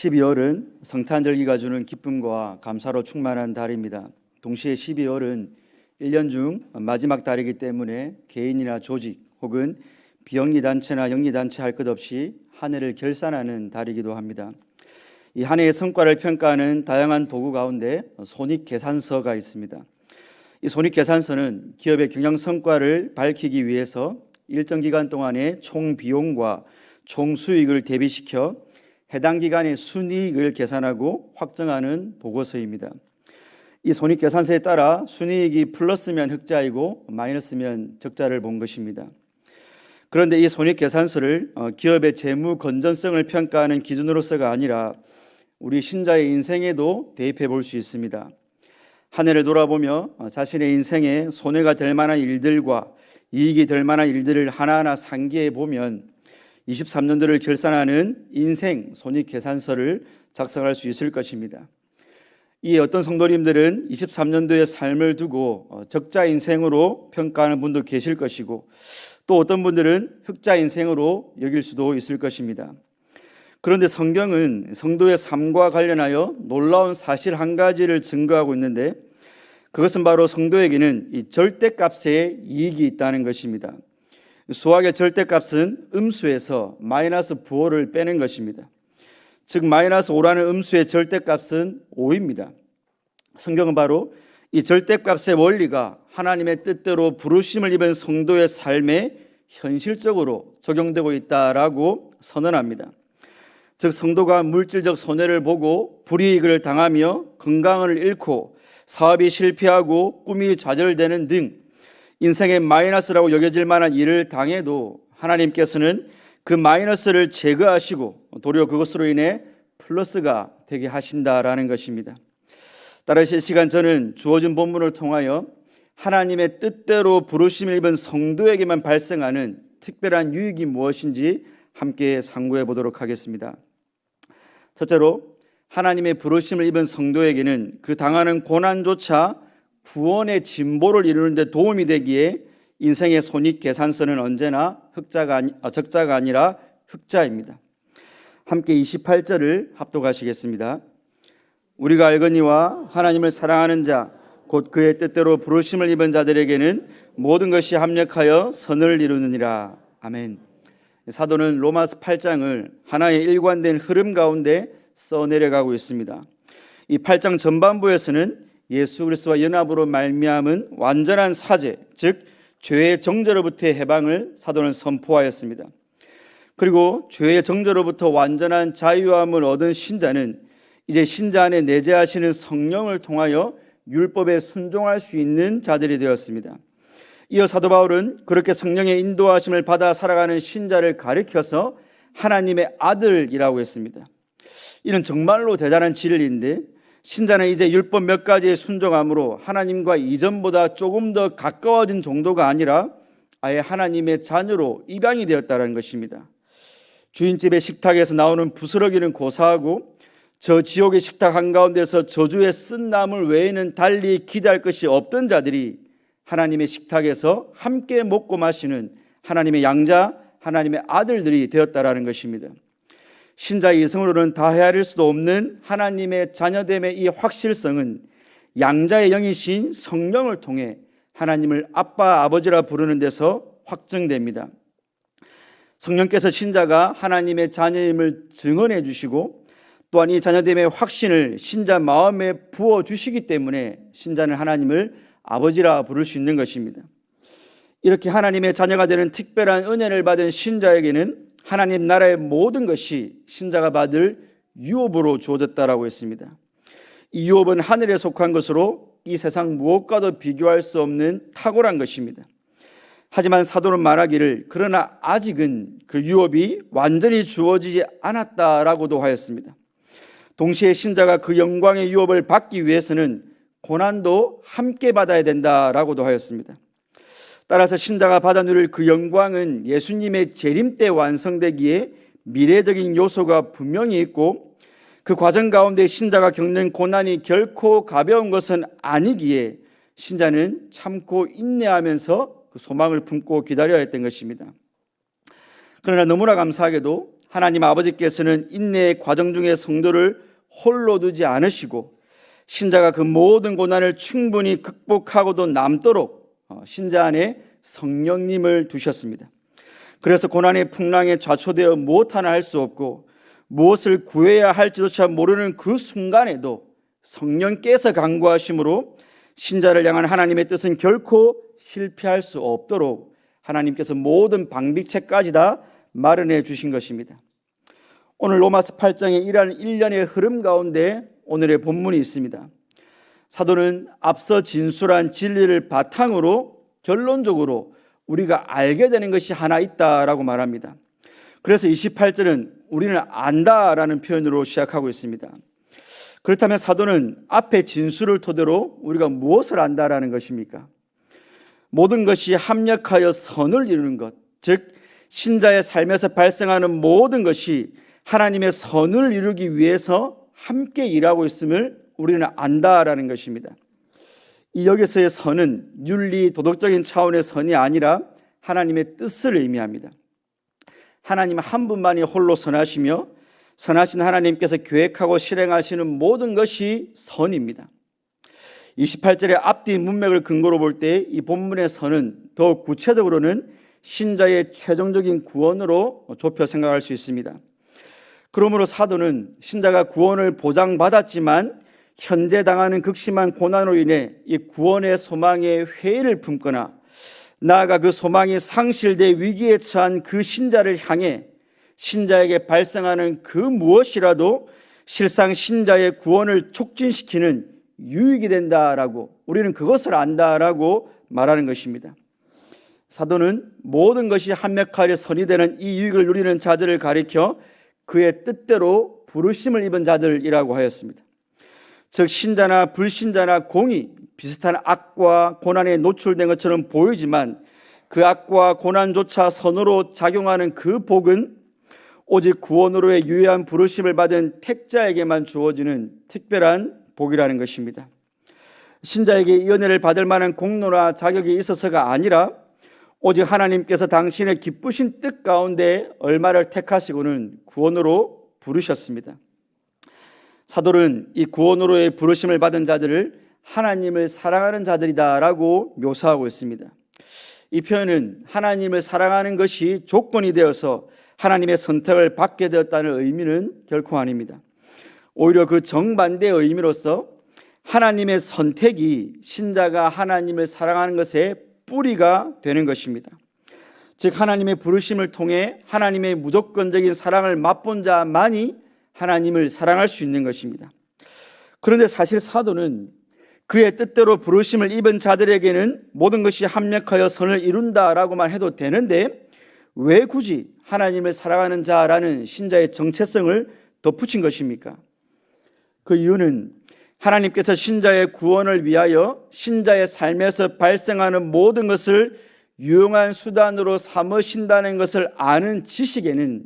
12월은 성탄절기가 주는 기쁨과 감사로 충만한 달입니다. 동시에 12월은 1년 중 마지막 달이기 때문에 개인이나 조직 혹은 비영리단체나 영리단체 할 것 없이 한 해를 결산하는 달이기도 합니다. 이 한 해의 성과를 평가하는 다양한 도구 가운데 손익계산서가 있습니다. 이 손익계산서는 기업의 경영 성과를 밝히기 위해서 일정 기간 동안의 총 비용과 총 수익을 대비시켜 해당 기간의 순이익을 계산하고 확정하는 보고서입니다. 이 손익계산서에 따라 순이익이 플러스면 흑자이고 마이너스면 적자를 본 것입니다. 그런데 이 손익계산서를 기업의 재무 건전성을 평가하는 기준으로서가 아니라 우리 신자의 인생에도 대입해 볼 수 있습니다. 한 해를 돌아보며 자신의 인생에 손해가 될 만한 일들과 이익이 될 만한 일들을 하나하나 상기해 보면 23년도를 결산하는 인생 손익계산서를 작성할 수 있을 것입니다. 이에 어떤 성도님들은 23년도의 삶을 두고 적자 인생으로 평가하는 분도 계실 것이고, 또 어떤 분들은 흑자 인생으로 여길 수도 있을 것입니다. 그런데 성경은 성도의 삶과 관련하여 놀라운 사실 한 가지를 증거하고 있는데, 그것은 바로 성도에게는 이 절대값의 이익이 있다는 것입니다. 수학의 절대값은 음수에서 마이너스 부호를 빼는 것입니다. 즉 마이너스 5라는 음수의 절대값은 5입니다. 성경은 바로 이 절대값의 원리가 하나님의 뜻대로 부르심을 입은 성도의 삶에 현실적으로 적용되고 있다라고 선언합니다. 즉 성도가 물질적 손해를 보고 불이익을 당하며 건강을 잃고 사업이 실패하고 꿈이 좌절되는 등 인생의 마이너스라고 여겨질 만한 일을 당해도 하나님께서는 그 마이너스를 제거하시고 도리어 그것으로 인해 플러스가 되게 하신다라는 것입니다. 따라서 이 시간 저는 주어진 본문을 통하여 하나님의 뜻대로 부르심을 입은 성도에게만 발생하는 특별한 유익이 무엇인지 함께 상고해 보도록 하겠습니다. 첫째로, 하나님의 부르심을 입은 성도에게는 그 당하는 고난조차 구원의 진보를 이루는 데 도움이 되기에 인생의 손익계산서는 언제나 적자가 아니라 흑자입니다. 함께 28절을 합독하시겠습니다. 우리가 알거니와 하나님을 사랑하는 자 곧 그의 뜻대로 부르심을 입은 자들에게는 모든 것이 합력하여 선을 이루느니라. 아멘. 사도는 로마서 8장을 하나의 일관된 흐름 가운데 써내려가고 있습니다. 이 8장 전반부에서는 예수 그리스도와 연합으로 말미암은 완전한 사죄, 즉 죄의 정죄로부터의 해방을 사도는 선포하였습니다. 그리고 죄의 정죄로부터 완전한 자유함을 얻은 신자는 이제 신자 안에 내재하시는 성령을 통하여 율법에 순종할 수 있는 자들이 되었습니다. 이어 사도 바울은 그렇게 성령의 인도하심을 받아 살아가는 신자를 가리켜서 하나님의 아들이라고 했습니다. 이는 정말로 대단한 진리인데, 신자는 이제 율법 몇 가지에 순종함으로 하나님과 이전보다 조금 더 가까워진 정도가 아니라 아예 하나님의 자녀로 입양이 되었다는 것입니다. 주인집의 식탁에서 나오는 부스러기는 고사하고 저 지옥의 식탁 한가운데서 저주의 쓴 나물 외에는 달리 기대할 것이 없던 자들이 하나님의 식탁에서 함께 먹고 마시는 하나님의 양자, 하나님의 아들들이 되었다라는 것입니다. 신자의 이성으로는 다 헤아릴 수도 없는 하나님의 자녀됨의 이 확실성은 양자의 영이신 성령을 통해 하나님을 아빠, 아버지라 부르는 데서 확증됩니다. 성령께서 신자가 하나님의 자녀임을 증언해 주시고 또한 이 자녀됨의 확신을 신자 마음에 부어주시기 때문에 신자는 하나님을 아버지라 부를 수 있는 것입니다. 이렇게 하나님의 자녀가 되는 특별한 은혜를 받은 신자에게는 하나님 나라의 모든 것이 신자가 받을 유업으로 주어졌다라고 했습니다. 이 유업은 하늘에 속한 것으로 이 세상 무엇과도 비교할 수 없는 탁월한 것입니다. 하지만 사도는 말하기를 그러나 아직은 그 유업이 완전히 주어지지 않았다라고도 하였습니다. 동시에 신자가 그 영광의 유업을 받기 위해서는 고난도 함께 받아야 된다라고도 하였습니다. 따라서 신자가 받아 누릴 그 영광은 예수님의 재림 때 완성되기에 미래적인 요소가 분명히 있고, 그 과정 가운데 신자가 겪는 고난이 결코 가벼운 것은 아니기에 신자는 참고 인내하면서 그 소망을 품고 기다려야 했던 것입니다. 그러나 너무나 감사하게도 하나님 아버지께서는 인내의 과정 중에 성도를 홀로 두지 않으시고 신자가 그 모든 고난을 충분히 극복하고도 남도록 신자 안에 성령님을 두셨습니다. 그래서 고난의 풍랑에 좌초되어 무엇 하나 할 수 없고 무엇을 구해야 할지조차 모르는 그 순간에도 성령께서 간구하심으로 신자를 향한 하나님의 뜻은 결코 실패할 수 없도록 하나님께서 모든 방비책까지 다 마련해 주신 것입니다. 오늘 로마서 8장에 이러한 일련의 흐름 가운데 오늘의 본문이 있습니다. 사도는 앞서 진술한 진리를 바탕으로 결론적으로 우리가 알게 되는 것이 하나 있다라고 말합니다. 그래서 28절은 우리는 안다라는 표현으로 시작하고 있습니다. 그렇다면 사도는 앞에 진술을 토대로 우리가 무엇을 안다라는 것입니까? 모든 것이 합력하여 선을 이루는 것, 즉 신자의 삶에서 발생하는 모든 것이 하나님의 선을 이루기 위해서 함께 일하고 있음을 우리는 안다라는 것입니다. 이 여기서의 선은 윤리 도덕적인 차원의 선이 아니라 하나님의 뜻을 의미합니다. 하나님 한 분만이 홀로 선하시며 선하신 하나님께서 계획하고 실행하시는 모든 것이 선입니다. 28절의 앞뒤 문맥을 근거로 볼 때 이 본문의 선은 더욱 구체적으로는 신자의 최종적인 구원으로 좁혀 생각할 수 있습니다. 그러므로 사도는 신자가 구원을 보장받았지만 현재 당하는 극심한 고난으로 인해 이 구원의 소망에 회의를 품거나 나아가 그 소망이 상실돼 위기에 처한 그 신자를 향해 신자에게 발생하는 그 무엇이라도 실상 신자의 구원을 촉진시키는 유익이 된다라고, 우리는 그것을 안다라고 말하는 것입니다. 사도는 모든 것이 합력하여 선이 되는 이 유익을 누리는 자들을 가리켜 그의 뜻대로 부르심을 입은 자들이라고 하였습니다. 즉 신자나 불신자나 공이 비슷한 악과 고난에 노출된 것처럼 보이지만 그 악과 고난조차 선으로 작용하는 그 복은 오직 구원으로의 유효한 부르심을 받은 택자에게만 주어지는 특별한 복이라는 것입니다. 신자에게 이 은혜를 받을 만한 공로나 자격이 있어서가 아니라 오직 하나님께서 당신의 기쁘신 뜻 가운데 얼마를 택하시고는 구원으로 부르셨습니다. 사도는 이 구원으로의 부르심을 받은 자들을 하나님을 사랑하는 자들이다라고 묘사하고 있습니다. 이 표현은 하나님을 사랑하는 것이 조건이 되어서 하나님의 선택을 받게 되었다는 의미는 결코 아닙니다. 오히려 그 정반대의 의미로서 하나님의 선택이 신자가 하나님을 사랑하는 것의 뿌리가 되는 것입니다. 즉 하나님의 부르심을 통해 하나님의 무조건적인 사랑을 맛본 자만이 하나님을 사랑할 수 있는 것입니다. 그런데 사실 사도는 그의 뜻대로 부르심을 입은 자들에게는 모든 것이 합력하여 선을 이룬다라고만 해도 되는데 왜 굳이 하나님을 사랑하는 자라는 신자의 정체성을 덧붙인 것입니까? 그 이유는 하나님께서 신자의 구원을 위하여 신자의 삶에서 발생하는 모든 것을 유용한 수단으로 삼으신다는 것을 아는 지식에는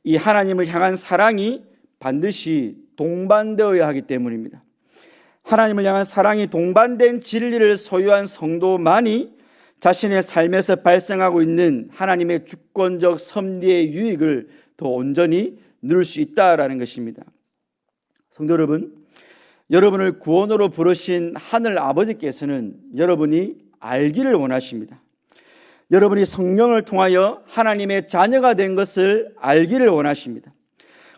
이 하나님을 향한 사랑이 반드시 동반되어야 하기 때문입니다. 하나님을 향한 사랑이 동반된 진리를 소유한 성도만이 자신의 삶에서 발생하고 있는 하나님의 주권적 섭리의 유익을 더 온전히 누릴 수 있다라는 것입니다. 성도 여러분, 여러분을 구원으로 부르신 하늘 아버지께서는 여러분이 알기를 원하십니다. 여러분이 성령을 통하여 하나님의 자녀가 된 것을 알기를 원하십니다.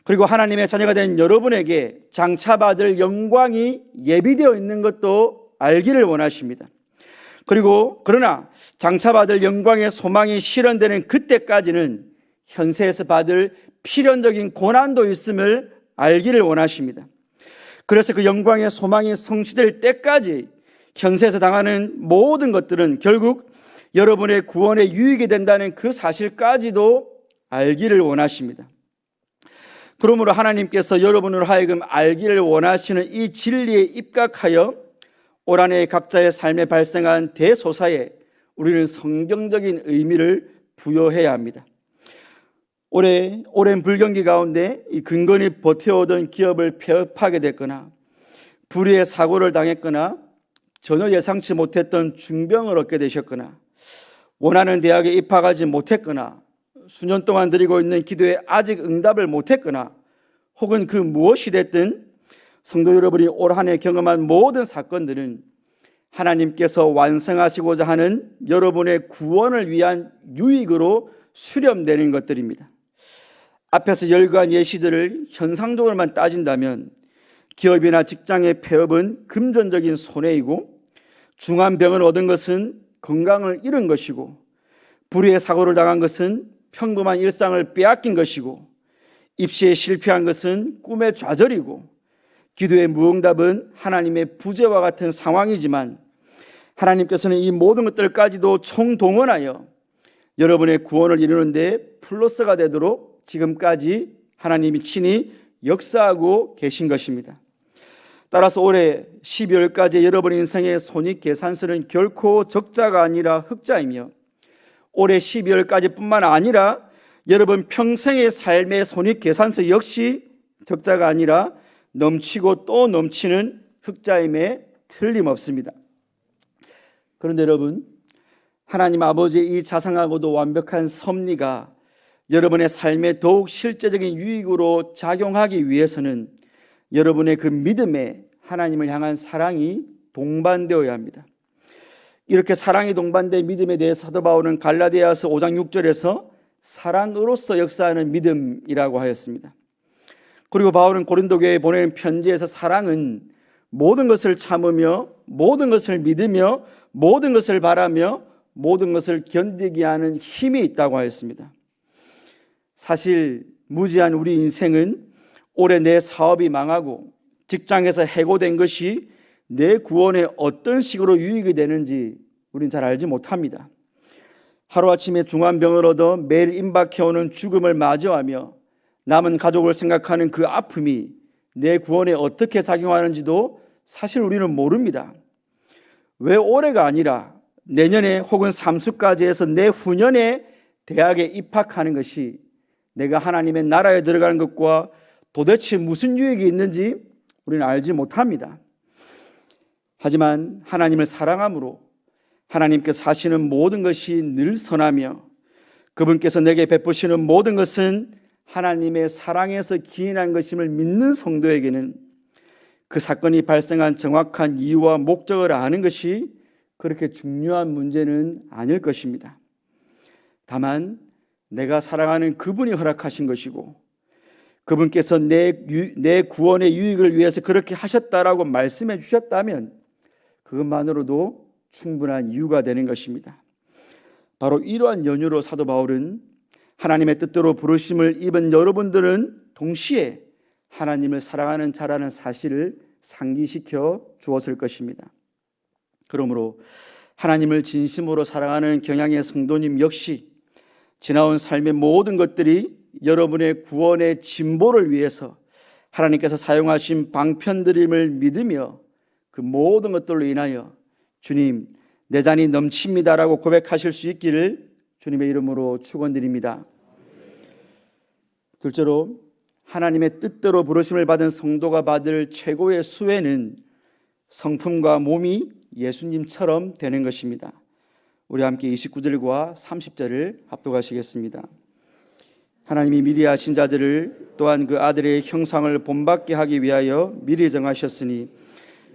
그리고 하나님의 자녀가 된 여러분에게 장차받을 영광이 예비되어 있는 것도 알기를 원하십니다. 그리고 그러나 장차받을 영광의 소망이 실현되는 그때까지는 현세에서 받을 필연적인 고난도 있음을 알기를 원하십니다. 그래서 그 영광의 소망이 성취될 때까지 현세에서 당하는 모든 것들은 결국 여러분의 구원에 유익이 된다는 그 사실까지도 알기를 원하십니다. 그러므로 하나님께서 여러분으로 하여금 알기를 원하시는 이 진리에 입각하여 올 한 해 각자의 삶에 발생한 대소사에 우리는 성경적인 의미를 부여해야 합니다. 오랜 불경기 가운데 이 근근히 버텨오던 기업을 폐업하게 됐거나 불의의 사고를 당했거나 전혀 예상치 못했던 중병을 얻게 되셨거나 원하는 대학에 입학하지 못했거나 수년 동안 드리고 있는 기도에 아직 응답을 못했거나 혹은 그 무엇이 됐든 성도 여러분이 올 한 해 경험한 모든 사건들은 하나님께서 완성하시고자 하는 여러분의 구원을 위한 유익으로 수렴되는 것들입니다. 앞에서 열거한 예시들을 현상적으로만 따진다면 기업이나 직장의 폐업은 금전적인 손해이고, 중한 병을 얻은 것은 건강을 잃은 것이고, 불의의 사고를 당한 것은 평범한 일상을 빼앗긴 것이고, 입시에 실패한 것은 꿈의 좌절이고, 기도의 무응답은 하나님의 부재와 같은 상황이지만 하나님께서는 이 모든 것들까지도 총동원하여 여러분의 구원을 이루는 데 플러스가 되도록 지금까지 하나님이 친히 역사하고 계신 것입니다. 따라서 올해 12월까지 여러분 인생의 손익계산서는 결코 적자가 아니라 흑자이며, 올해 12월까지 뿐만 아니라 여러분 평생의 삶의 손익계산서 역시 적자가 아니라 넘치고 또 넘치는 흑자임에 틀림없습니다. 그런데 여러분, 하나님 아버지의 이 자상하고도 완벽한 섭리가 여러분의 삶에 더욱 실제적인 유익으로 작용하기 위해서는 여러분의 그 믿음에 하나님을 향한 사랑이 동반되어야 합니다. 이렇게 사랑이 동반된 믿음에 대해 사도 바울은 갈라디아서 5장 6절에서 사랑으로서 역사하는 믿음이라고 하였습니다. 그리고 바울은 고린도 교회에 보내는 편지에서 사랑은 모든 것을 참으며 모든 것을 믿으며 모든 것을 바라며 모든 것을 견디게 하는 힘이 있다고 하였습니다. 사실 무지한 우리 인생은 올해 내 사업이 망하고 직장에서 해고된 것이 내 구원에 어떤 식으로 유익이 되는지 우린 잘 알지 못합니다. 하루아침에 중환병을 얻어 매일 임박해오는 죽음을 마주하며 남은 가족을 생각하는 그 아픔이 내 구원에 어떻게 작용하는지도 사실 우리는 모릅니다. 왜 올해가 아니라 내년에 혹은 삼수까지 해서 내후년에 대학에 입학하는 것이 내가 하나님의 나라에 들어가는 것과 도대체 무슨 유익이 있는지 우리는 알지 못합니다. 하지만 하나님을 사랑함으로 하나님께서 하시는 모든 것이 늘 선하며 그분께서 내게 베푸시는 모든 것은 하나님의 사랑에서 기인한 것임을 믿는 성도에게는 그 사건이 발생한 정확한 이유와 목적을 아는 것이 그렇게 중요한 문제는 아닐 것입니다. 다만 내가 사랑하는 그분이 허락하신 것이고 그분께서 내 구원의 유익을 위해서 그렇게 하셨다라고 말씀해 주셨다면 그것만으로도 충분한 이유가 되는 것입니다. 바로 이러한 연유로 사도 바울은 하나님의 뜻대로 부르심을 입은 여러분들은 동시에 하나님을 사랑하는 자라는 사실을 상기시켜 주었을 것입니다. 그러므로 하나님을 진심으로 사랑하는 경향의 성도님 역시 지나온 삶의 모든 것들이 여러분의 구원의 진보를 위해서 하나님께서 사용하신 방편들임을 믿으며 그 모든 것들로 인하여 주님, 내 잔이 넘칩니다라고 고백하실 수 있기를 주님의 이름으로 축원드립니다. 둘째로 하나님의 뜻대로 부르심을 받은 성도가 받을 최고의 수혜는 성품과 몸이 예수님처럼 되는 것입니다. 우리 함께 29절과 30절을 합독하시겠습니다. 하나님이 미리 하신 자들을 또한 그 아들의 형상을 본받게 하기 위하여 미리 정하셨으니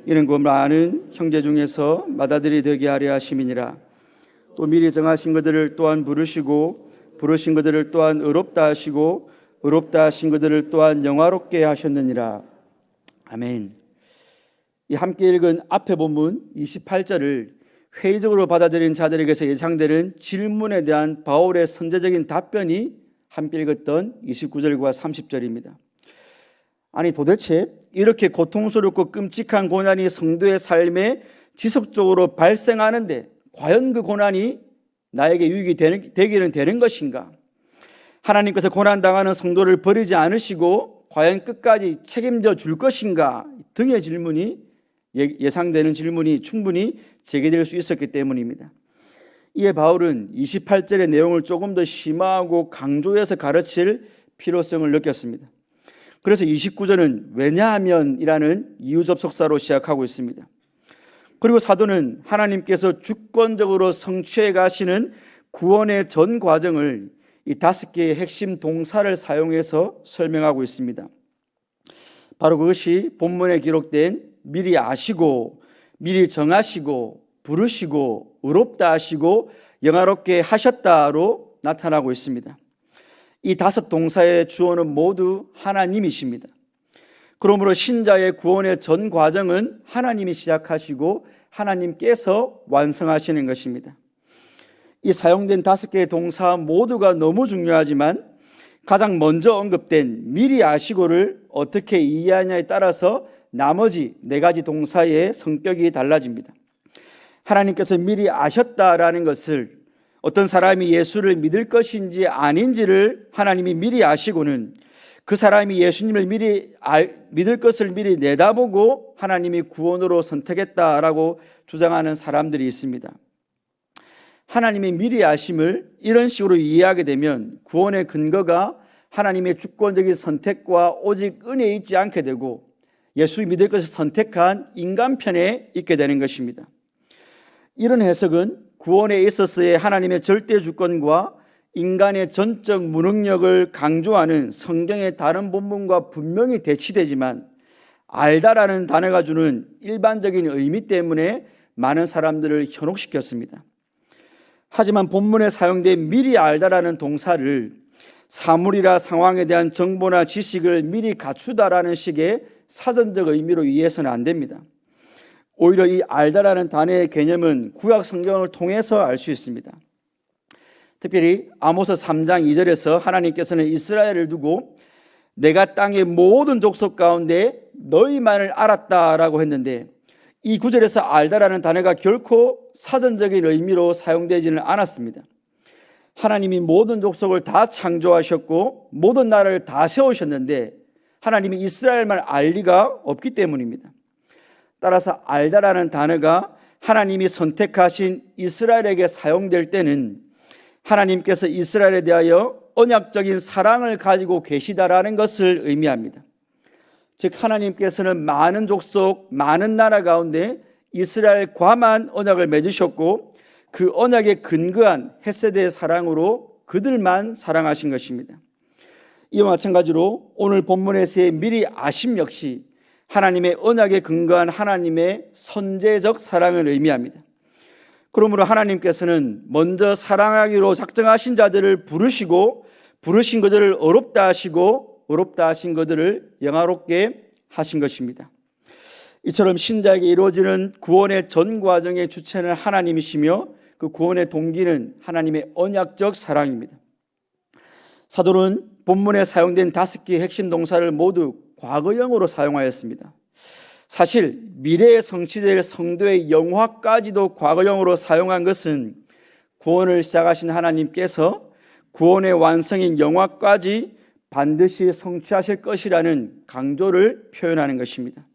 이는 곧 많은 형제 중에서 맏아들이 되게 하려 하심이니라. 또 미리 정하신 것들을 또한 부르시고 부르신 것들을 또한 의롭다 하시고 의롭다 하신 것들을 또한 영화롭게 하셨느니라. 아멘. 이 함께 읽은 앞에 본문 28절을 회의적으로 받아들인 자들에게서 예상되는 질문에 대한 바울의 선제적인 답변이 함께 읽었던 29절과 30절입니다. 아니 도대체 이렇게 고통스럽고 끔찍한 고난이 성도의 삶에 지속적으로 발생하는데 과연 그 고난이 나에게 유익이 되기는 되는 것인가? 하나님께서 고난당하는 성도를 버리지 않으시고 과연 끝까지 책임져 줄 것인가? 등의 질문이 예상되는 질문이 충분히 제기될 수 있었기 때문입니다. 이에 바울은 28절의 내용을 조금 더 심화하고 강조해서 가르칠 필요성을 느꼈습니다. 그래서 29절은 왜냐하면이라는 이유 접속사로 시작하고 있습니다. 그리고 사도는 하나님께서 주권적으로 성취해 가시는 구원의 전 과정을 이 5개의 핵심 동사를 사용해서 설명하고 있습니다. 바로 그것이 본문에 기록된 미리 아시고, 미리 정하시고, 부르시고, 의롭다 하시고, 영화롭게 하셨다로 나타나고 있습니다. 이 5 동사의 주어는 모두 하나님이십니다. 그러므로 신자의 구원의 전 과정은 하나님이 시작하시고 하나님께서 완성하시는 것입니다. 이 사용된 5개의 동사 모두가 너무 중요하지만 가장 먼저 언급된 미리 아시고를 어떻게 이해하냐에 따라서 나머지 4가지 동사의 성격이 달라집니다. 하나님께서 미리 아셨다라는 것을, 어떤 사람이 예수를 믿을 것인지 아닌지를 하나님이 미리 아시고는 그 사람이 예수님을 믿을 것을 미리 내다보고 하나님이 구원으로 선택했다라고 주장하는 사람들이 있습니다. 하나님의 미리 아심을 이런 식으로 이해하게 되면 구원의 근거가 하나님의 주권적인 선택과 오직 은혜에 있지 않게 되고 예수 믿을 것을 선택한 인간 편에 있게 되는 것입니다. 이런 해석은 구원에 있어서의 하나님의 절대 주권과 인간의 전적 무능력을 강조하는 성경의 다른 본문과 분명히 대치되지만 알다라는 단어가 주는 일반적인 의미 때문에 많은 사람들을 현혹시켰습니다. 하지만 본문에 사용된 미리 알다라는 동사를 사물이나 상황에 대한 정보나 지식을 미리 갖추다라는 식의 사전적 의미로 이해해서는 안 됩니다. 오히려 이 알다라는 단어의 개념은 구약 성경을 통해서 알 수 있습니다. 특별히 아모스 3장 2절에서 하나님께서는 이스라엘을 두고 내가 땅의 모든 족속 가운데 너희만을 알았다라고 했는데 이 구절에서 알다라는 단어가 결코 사전적인 의미로 사용되지는 않았습니다. 하나님이 모든 족속을 다 창조하셨고 모든 나라를 다 세우셨는데 하나님이 이스라엘만 알 리가 없기 때문입니다. 따라서 알다라는 단어가 하나님이 선택하신 이스라엘에게 사용될 때는 하나님께서 이스라엘에 대하여 언약적인 사랑을 가지고 계시다라는 것을 의미합니다. 즉 하나님께서는 많은 족속, 많은 나라 가운데 이스라엘과만 언약을 맺으셨고 그 언약에 근거한 헤세드의 사랑으로 그들만 사랑하신 것입니다. 이와 마찬가지로 오늘 본문에서의 미리 아심 역시 하나님의 언약에 근거한 하나님의 선제적 사랑을 의미합니다. 그러므로 하나님께서는 먼저 사랑하기로 작정하신 자들을 부르시고 부르신 그들을 의롭다 하시고 의롭다 하신 그들을 영화롭게 하신 것입니다. 이처럼 신자에게 이루어지는 구원의 전 과정의 주체는 하나님이시며 그 구원의 동기는 하나님의 언약적 사랑입니다. 사도는 본문에 사용된 5개의 핵심 동사를 모두 과거형으로 사용하였습니다. 사실 미래에 성취될 성도의 영화까지도 과거형으로 사용한 것은 구원을 시작하신 하나님께서 구원의 완성인 영화까지 반드시 성취하실 것이라는 강조를 표현하는 것입니다.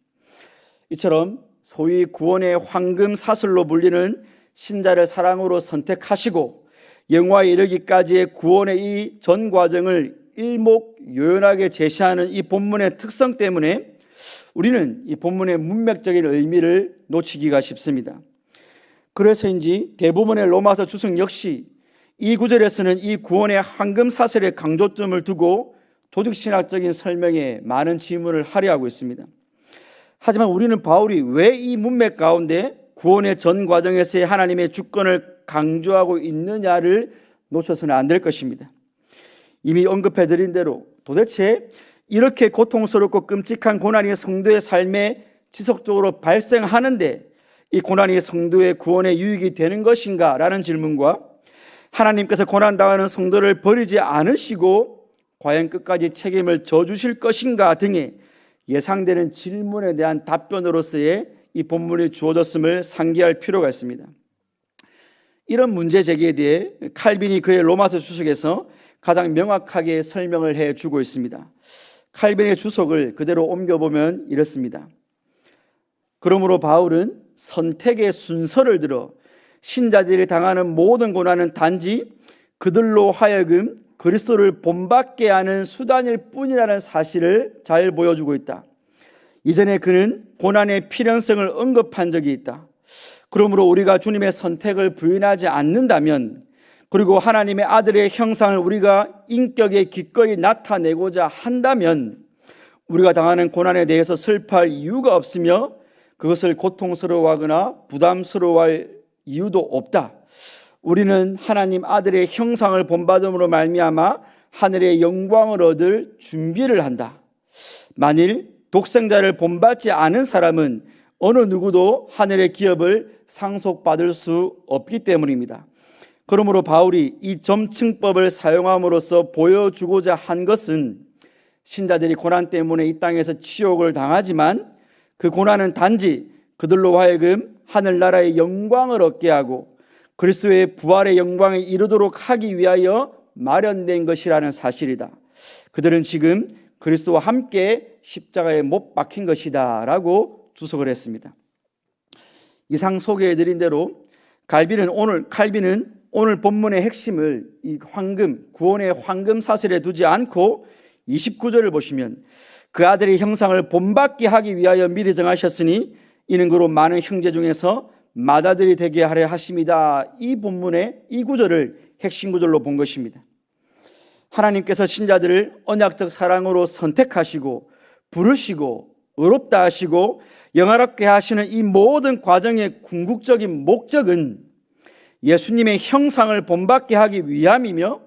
이처럼 소위 구원의 황금 사슬로 불리는 신자를 사랑으로 선택하시고 영화에 이르기까지의 구원의 이 전 과정을 일목요연하게 제시하는 이 본문의 특성 때문에 우리는 이 본문의 문맥적인 의미를 놓치기가 쉽습니다. 그래서인지 대부분의 로마서 주석 역시 이 구절에서는 이 구원의 황금 사슬의 강조점을 두고 조직신학적인 설명에 많은 질문을 할애하고 있습니다. 하지만 우리는 바울이 왜 이 문맥 가운데 구원의 전 과정에서의 하나님의 주권을 강조하고 있느냐를 놓쳐서는 안 될 것입니다. 이미 언급해드린 대로 도대체 이렇게 고통스럽고 끔찍한 고난이 성도의 삶에 지속적으로 발생하는데 이 고난이 성도의 구원에 유익이 되는 것인가? 라는 질문과 하나님께서 고난당하는 성도를 버리지 않으시고 과연 끝까지 책임을 져주실 것인가 등의 예상되는 질문에 대한 답변으로서의 이 본문이 주어졌음을 상기할 필요가 있습니다. 이런 문제 제기에 대해 칼빈이 그의 로마서 주석에서 가장 명확하게 설명을 해주고 있습니다. 칼빈의 주석을 그대로 옮겨보면 이렇습니다. 그러므로 바울은 선택의 순서를 들어 신자들이 당하는 모든 고난은 단지 그들로 하여금 그리스도를 본받게 하는 수단일 뿐이라는 사실을 잘 보여주고 있다. 이전에 그는 고난의 필연성을 언급한 적이 있다. 그러므로 우리가 주님의 선택을 부인하지 않는다면 그리고 하나님의 아들의 형상을 우리가 인격에 기꺼이 나타내고자 한다면 우리가 당하는 고난에 대해서 슬퍼할 이유가 없으며 그것을 고통스러워하거나 부담스러워할 이유도 없다. 우리는 하나님 아들의 형상을 본받음으로 말미암아 하늘의 영광을 얻을 준비를 한다. 만일 독생자를 본받지 않은 사람은 어느 누구도 하늘의 기업을 상속받을 수 없기 때문입니다. 그러므로 바울이 이 점층법을 사용함으로써 보여주고자 한 것은 신자들이 고난 때문에 이 땅에서 치욕을 당하지만 그 고난은 단지 그들로 하여금 하늘나라의 영광을 얻게 하고 그리스도의 부활의 영광에 이르도록 하기 위하여 마련된 것이라는 사실이다. 그들은 지금 그리스도와 함께 십자가에 못 박힌 것이다 라고 주석을 했습니다. 이상 소개해드린 대로 칼빈은 오늘 본문의 핵심을 이 구원의 황금 사슬에 두지 않고 29절을 보시면 그 아들의 형상을 본받게 하기 위하여 미리 정하셨으니 이는 그로 많은 형제 중에서 맏아들이 되게 하려 하심이다. 이 본문의 이 구절을 핵심 구절로 본 것입니다. 하나님께서 신자들을 언약적 사랑으로 선택하시고 부르시고 의롭다 하시고 영화롭게 하시는 이 모든 과정의 궁극적인 목적은 예수님의 형상을 본받게 하기 위함이며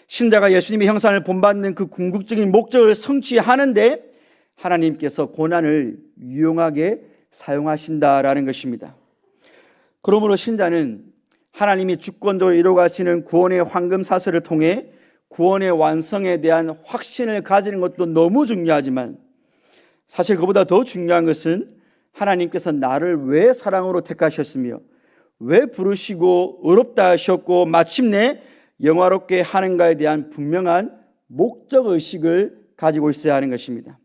신자가 예수님의 형상을 본받는 그 궁극적인 목적을 성취하는데 하나님께서 고난을 유용하게 사용하신다라는 것입니다. 그러므로 신자는 하나님이 주권적으로 이루어가시는 구원의 황금 사슬을 통해 구원의 완성에 대한 확신을 가지는 것도 너무 중요하지만 사실 그보다 더 중요한 것은 하나님께서 나를 왜 사랑으로 택하셨으며 왜 부르시고 의롭다 하셨고 마침내 영화롭게 하는가에 대한 분명한 목적의식을 가지고 있어야 하는 것입니다.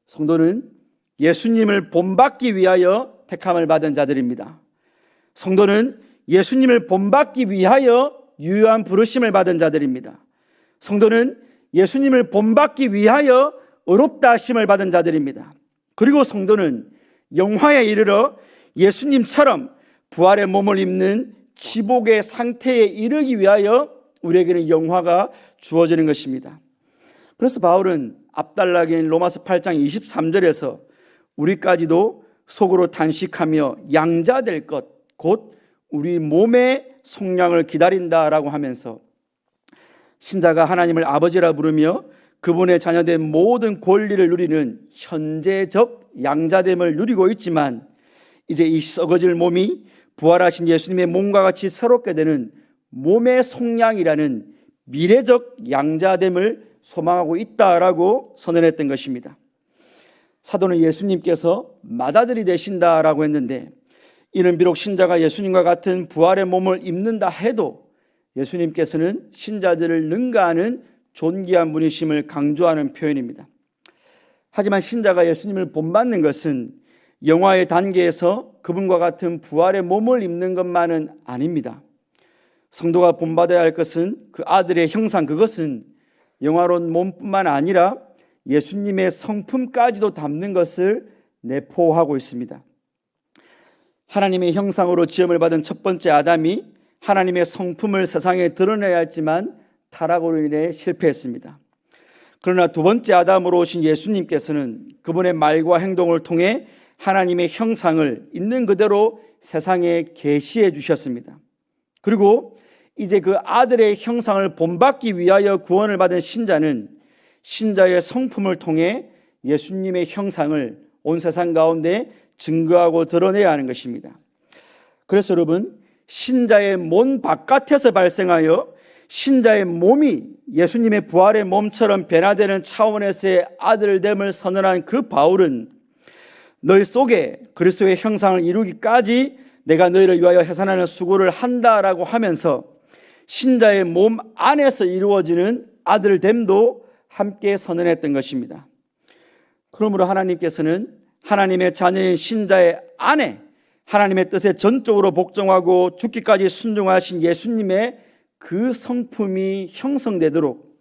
성도는 예수님을 본받기 위하여 택함을 받은 자들입니다. 성도는 예수님을 본받기 위하여 유효한 부르심을 받은 자들입니다. 성도는 예수님을 본받기 위하여 의롭다 하심을 받은 자들입니다. 그리고 성도는 영화에 이르러 예수님처럼 부활의 몸을 입는 지복의 상태에 이르기 위하여 우리에게는 영화가 주어지는 것입니다. 그래서 바울은 앞달락인 로마서 8장 23절에서 우리까지도 속으로 단식하며 양자될 것 곧 우리 몸의 속량을 기다린다라고 하면서 신자가 하나님을 아버지라 부르며 그분의 자녀된 모든 권리를 누리는 현재적 양자됨을 누리고 있지만 이제 이 썩어질 몸이 부활하신 예수님의 몸과 같이 새롭게 되는 몸의 속량이라는 미래적 양자됨을 소망하고 있다라고 선언했던 것입니다. 사도는 예수님께서 맏아들이 되신다라고 했는데 이는 비록 신자가 예수님과 같은 부활의 몸을 입는다 해도 예수님께서는 신자들을 능가하는 존귀한 분이심을 강조하는 표현입니다. 하지만 신자가 예수님을 본받는 것은 영화의 단계에서 그분과 같은 부활의 몸을 입는 것만은 아닙니다. 성도가 본받아야 할 것은 그 아들의 형상, 그것은 영화로운 몸뿐만 아니라 예수님의 성품까지도 담는 것을 내포하고 있습니다. 하나님의 형상으로 지음을 받은 첫 번째 아담이 하나님의 성품을 세상에 드러내야 했지만 타락으로 인해 실패했습니다. 그러나 두 번째 아담으로 오신 예수님께서는 그분의 말과 행동을 통해 하나님의 형상을 있는 그대로 세상에 계시해 주셨습니다. 그리고 이제 그 아들의 형상을 본받기 위하여 구원을 받은 신자는 신자의 성품을 통해 예수님의 형상을 온 세상 가운데 증거하고 드러내야 하는 것입니다. 그래서 여러분, 신자의 몸 바깥에서 발생하여 신자의 몸이 예수님의 부활의 몸처럼 변화되는 차원에서의 아들됨을 선언한 그 바울은 너희 속에 그리스도의 형상을 이루기까지 내가 너희를 위하여 해산하는 수고를 한다라고 하면서 신자의 몸 안에서 이루어지는 아들됨도 함께 선언했던 것입니다. 그러므로 하나님께서는 하나님의 자녀인 신자의 안에 하나님의 뜻에 전적으로 복종하고 죽기까지 순종하신 예수님의 그 성품이 형성되도록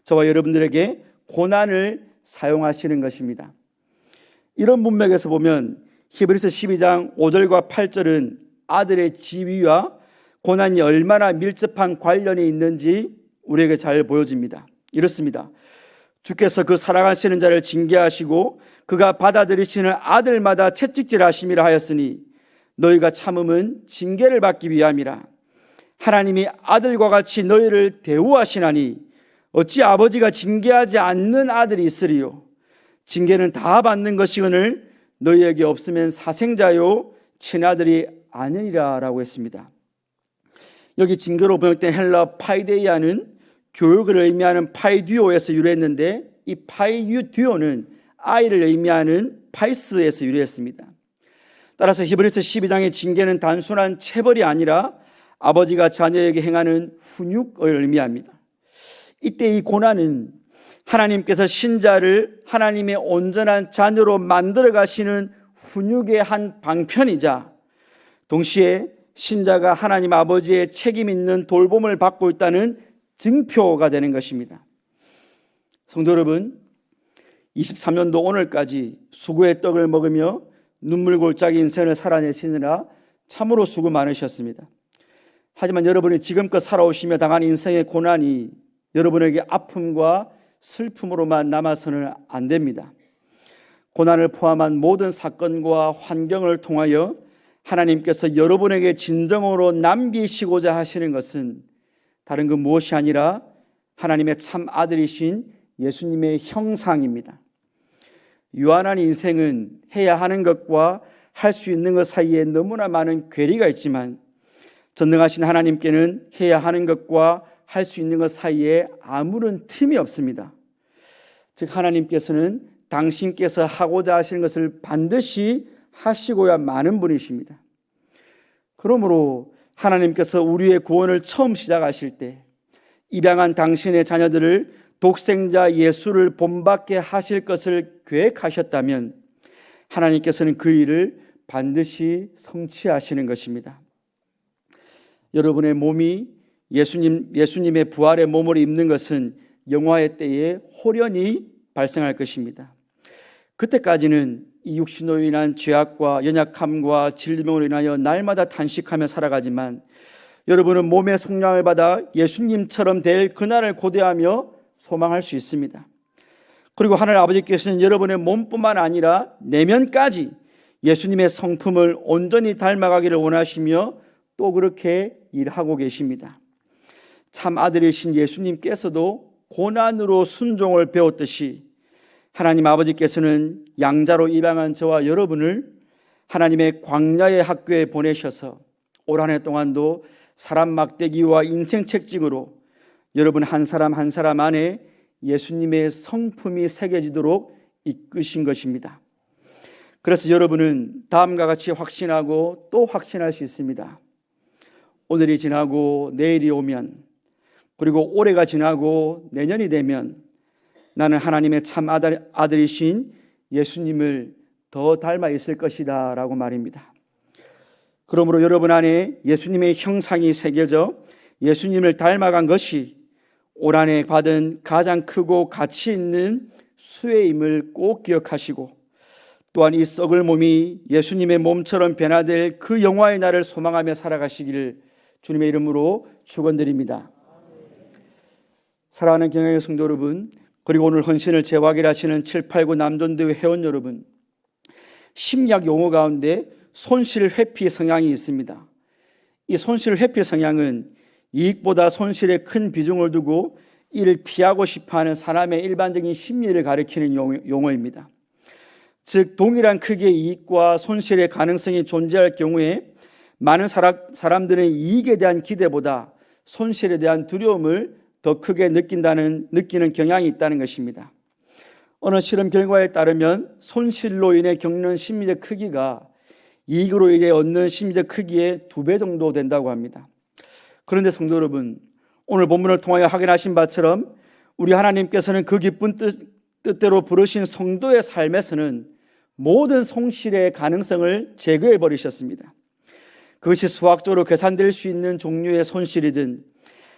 저와 여러분들에게 고난을 사용하시는 것입니다. 이런 문맥에서 보면 히브리서 12장 5절과 8절은 아들의 지위와 고난이 얼마나 밀접한 관련이 있는지 우리에게 잘 보여집니다. 이렇습니다. 주께서 그 사랑하시는 자를 징계하시고 그가 받아들이시는 아들마다 채찍질하심이라 하였으니 너희가 참음은 징계를 받기 위함이라. 하나님이 아들과 같이 너희를 대우하시나니 어찌 아버지가 징계하지 않는 아들이 있으리요. 징계는 다 받는 것이거늘 너희에게 없으면 사생자요 친아들이 아니니라 라고 했습니다. 여기 징계로 번역된 헬라 파이데이아는 교육을 의미하는 파이듀오에서 유래했는데 이 파이듀오는 아이를 의미하는 파이스에서 유래했습니다. 따라서 히브리서 12장의 징계는 단순한 체벌이 아니라 아버지가 자녀에게 행하는 훈육을 의미합니다. 이때 이 고난은 하나님께서 신자를 하나님의 온전한 자녀로 만들어 가시는 훈육의 한 방편이자 동시에 신자가 하나님 아버지의 책임 있는 돌봄을 받고 있다는 증표가 되는 것입니다. 성도 여러분, 23년도 오늘까지 수고의 떡을 먹으며 눈물골짜기 인생을 살아내시느라 참으로 수고 많으셨습니다. 하지만 여러분이 지금껏 살아오시며 당한 인생의 고난이 여러분에게 아픔과 슬픔으로만 남아서는 안 됩니다. 고난을 포함한 모든 사건과 환경을 통하여 하나님께서 여러분에게 진정으로 남기시고자 하시는 것은 다른 그 무엇이 아니라 하나님의 참 아들이신 예수님의 형상입니다. 유한한 인생은 해야 하는 것과 할 수 있는 것 사이에 너무나 많은 괴리가 있지만 전능하신 하나님께는 해야 하는 것과 할 수 있는 것 사이에 아무런 틈이 없습니다. 즉 하나님께서는 당신께서 하고자 하시는 것을 반드시 하시고야 마는 분이십니다. 그러므로 하나님께서 우리의 구원을 처음 시작하실 때 입양한 당신의 자녀들을 독생자 예수를 본받게 하실 것을 계획하셨다면 하나님께서는 그 일을 반드시 성취하시는 것입니다. 여러분의 몸이 예수님의 부활의 몸을 입는 것은 영화의 때에 홀연히 발생할 것입니다. 그때까지는 이 육신으로 인한 죄악과 연약함과 질병으로 인하여 날마다 탄식하며 살아가지만 여러분은 몸의 속량을 받아 예수님처럼 될 그날을 고대하며 소망할 수 있습니다. 그리고 하늘 아버지께서는 여러분의 몸뿐만 아니라 내면까지 예수님의 성품을 온전히 닮아가기를 원하시며 또 그렇게 일하고 계십니다. 참 아들이신 예수님께서도 고난으로 순종을 배웠듯이 하나님 아버지께서는 양자로 입양한 저와 여러분을 하나님의 광야의 학교에 보내셔서 올 한 해 동안도 사람 막대기와 인생 책찍으로 여러분 한 사람 한 사람 안에 예수님의 성품이 새겨지도록 이끄신 것입니다. 그래서 여러분은 다음과 같이 확신하고 또 확신할 수 있습니다. 오늘이 지나고 내일이 오면 그리고 올해가 지나고 내년이 되면 나는 하나님의 참 아들이신 예수님을 더 닮아 있을 것이다 라고 말입니다. 그러므로 여러분 안에 예수님의 형상이 새겨져 예수님을 닮아간 것이 올 한 해 받은 가장 크고 가치 있는 수혜임을 꼭 기억하시고 또한 이 썩을 몸이 예수님의 몸처럼 변화될 그 영화의 날을 소망하며 살아가시기를 주님의 이름으로 축원드립니다. 사랑하는 경영의 성도 여러분, 그리고 오늘 헌신을 재확인하시는 789 남존대회 회원 여러분, 심리학 용어 가운데 손실 회피 성향이 있습니다. 이 손실 회피 성향은 이익보다 손실에 큰 비중을 두고 이를 피하고 싶어하는 사람의 일반적인 심리를 가리키는 용어입니다. 즉 동일한 크기의 이익과 손실의 가능성이 존재할 경우에 많은 사람들은 이익에 대한 기대보다 손실에 대한 두려움을 더 크게 느끼는 경향이 있다는 것입니다. 어느 실험 결과에 따르면 손실로 인해 겪는 심리적 크기가 이익으로 인해 얻는 심리적 크기의 2배 정도 된다고 합니다. 그런데 성도 여러분, 오늘 본문을 통하여 확인하신 바처럼 우리 하나님께서는 그 기쁜 뜻대로 부르신 성도의 삶에서는 모든 손실의 가능성을 제거해 버리셨습니다. 그것이 수학적으로 계산될 수 있는 종류의 손실이든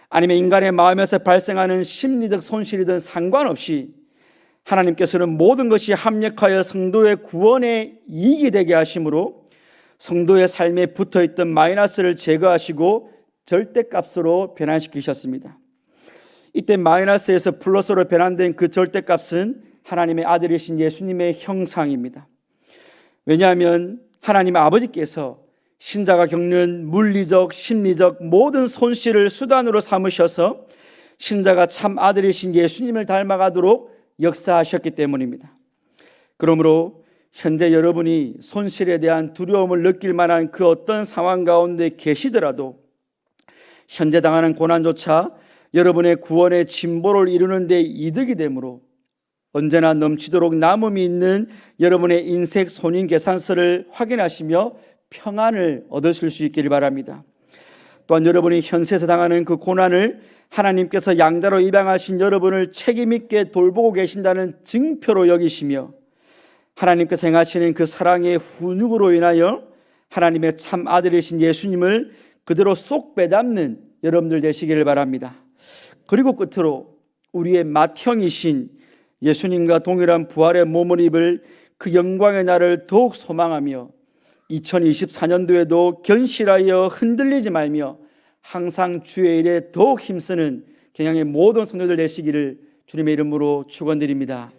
아니면 인간의 마음에서 발생하는 심리적 손실이든 상관없이 하나님께서는 모든 것이 합력하여 성도의 구원에 이익이 되게 하심으로 성도의 삶에 붙어있던 마이너스를 제거하시고 절대값으로 변환시키셨습니다. 이때 마이너스에서 플러스로 변환된 그 절대값은 하나님의 아들이신 예수님의 형상입니다. 왜냐하면 하나님 아버지께서 신자가 겪는 물리적, 심리적 모든 손실을 수단으로 삼으셔서 신자가 참 아들이신 예수님을 닮아가도록 역사하셨기 때문입니다. 그러므로 현재 여러분이 손실에 대한 두려움을 느낄 만한 그 어떤 상황 가운데 계시더라도 현재 당하는 고난조차 여러분의 구원의 진보를 이루는 데 이득이 되므로 언제나 넘치도록 남음이 있는 여러분의 인생 손익계산서를 확인하시며 평안을 얻으실 수 있기를 바랍니다. 또한 여러분이 현세에서 당하는 그 고난을 하나님께서 양자로 입양하신 여러분을 책임있게 돌보고 계신다는 증표로 여기시며 하나님께서 행하시는 그 사랑의 훈육으로 인하여 하나님의 참 아들이신 예수님을 그대로 쏙 빼닮는 여러분들 되시기를 바랍니다. 그리고 끝으로 우리의 맏형이신 예수님과 동일한 부활의 몸을 입을 그 영광의 날을 더욱 소망하며 2024년도에도 견실하여 흔들리지 말며 항상 주의 일에 더욱 힘쓰는 경향의 모든 성도들 되시기를 주님의 이름으로 축원드립니다.